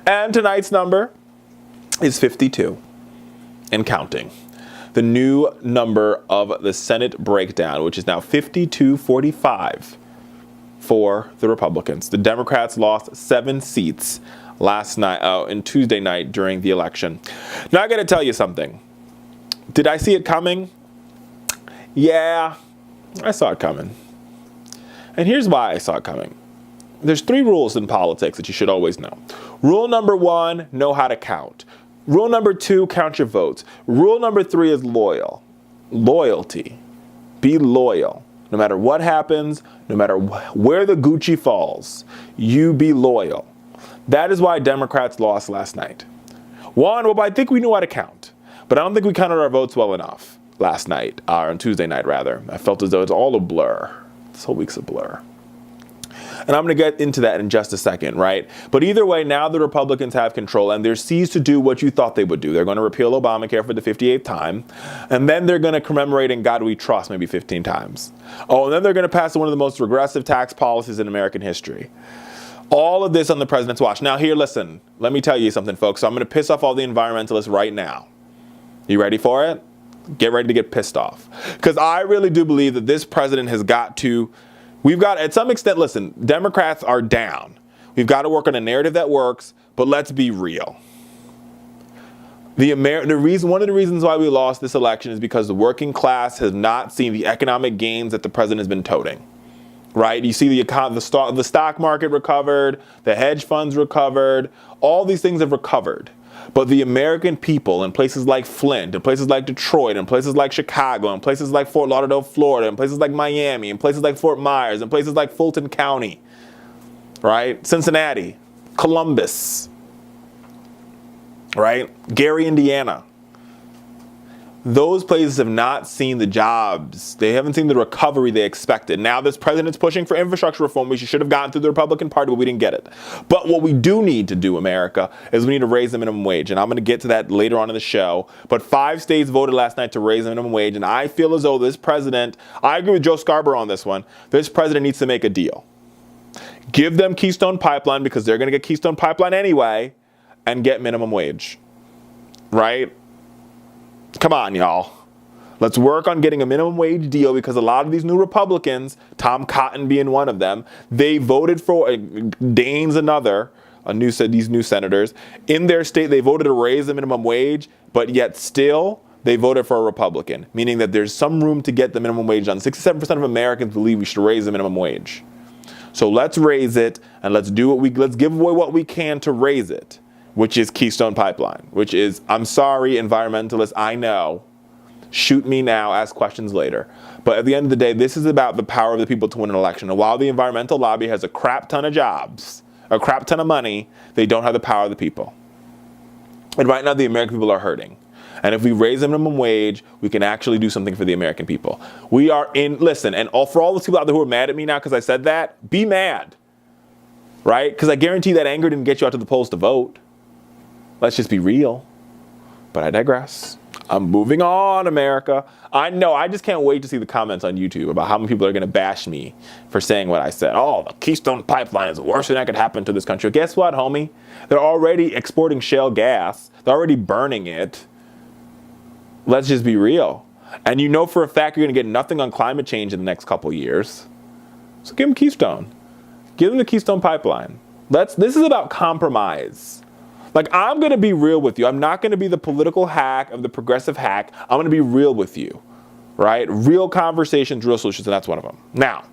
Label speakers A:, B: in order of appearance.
A: And tonight's number is 52 and counting. The new number of the Senate breakdown, which is now 52-45 for the Republicans. The Democrats lost 7 seats last night, and Tuesday night during the election. Now I got to tell you something. Did I see it coming? Yeah, I saw it coming. And here's why I saw it coming. There's 3 rules in politics that you should always know. Rule number 1, know how to count. Rule number 2, count your votes. Rule number 3 is loyalty. Be loyal. No matter what happens, no matter where the Gucci falls, you be loyal. That is why Democrats lost last night. Well, I think we knew how to count, but I don't think we counted our votes well enough last night, or on Tuesday night rather. I felt as though it's all a blur. This whole week's a blur. And I'm going to get into that in just a second, right? But either way, now the Republicans have control and they're seized to do what you thought they would do. They're going to repeal Obamacare for the 58th time. And then they're going to commemorate In God We Trust maybe 15 times. Oh, and then they're going to pass one of the most regressive tax policies in American history. All of this on the president's watch. Now here, listen, let me tell you something, folks. So I'm going to piss off all the environmentalists right now. You ready for it? Get ready to get pissed off. Because I really do believe that this president has got to... We've got, at some extent, listen, Democrats are down. We've got to work on a narrative that works, but let's be real. One of the reasons why we lost this election is because the working class has not seen the economic gains that the president has been touting. Right? You see the stock market recovered, the hedge funds recovered, all these things have recovered. But the American people in places like Flint, in places like Detroit, in places like Chicago, in places like Fort Lauderdale, Florida, in places like Miami, in places like Fort Myers, in places like Fulton County, right? Cincinnati, Columbus, right? Gary, Indiana. Those places have not seen the jobs. They haven't seen the recovery they expected. Now this president's pushing for infrastructure reform, which should have gotten through the Republican Party, but we didn't get it. But what we do need to do, America, is we need to raise the minimum wage. And I'm going to get to that later on in the show. But 5 states voted last night to raise the minimum wage. And I feel as though this president, I agree with Joe Scarborough on this one, this president needs to make a deal. Give them Keystone Pipeline because they're going to get Keystone Pipeline anyway and get minimum wage. Right? Come on, y'all. Let's work on getting a minimum wage deal because a lot of these new Republicans, Tom Cotton being one of them, they voted for, Daines another, these new senators. In their state, they voted to raise the minimum wage, but yet still, they voted for a Republican, meaning that there's some room to get the minimum wage done. 67% of Americans believe we should raise the minimum wage. So let's raise it, and let's give away what we can to raise it, which is Keystone Pipeline, which is, I'm sorry, environmentalists, I know. Shoot me now, ask questions later. But at the end of the day, this is about the power of the people to win an election. And while the environmental lobby has a crap ton of jobs, a crap ton of money, they don't have the power of the people. And right now, the American people are hurting. And if we raise the minimum wage, we can actually do something for the American people. We are listen, and for all those people out there who are mad at me now because I said that, be mad. Right? Because I guarantee that anger didn't get you out to the polls to vote. Let's just be real. But I digress. I'm moving on, America. I know, I just can't wait to see the comments on YouTube about how many people are going to bash me for saying what I said. Oh, the Keystone Pipeline is the worst thing that could happen to this country. Guess what, homie? They're already exporting shale gas. They're already burning it. Let's just be real. And you know for a fact you're going to get nothing on climate change in the next couple years. So give them Keystone. Give them the Keystone Pipeline. This is about compromise. Like, I'm going to be real with you. I'm not going to be the political hack of the progressive hack. I'm going to be real with you, right? Real conversations, real solutions, and that's one of them. Now,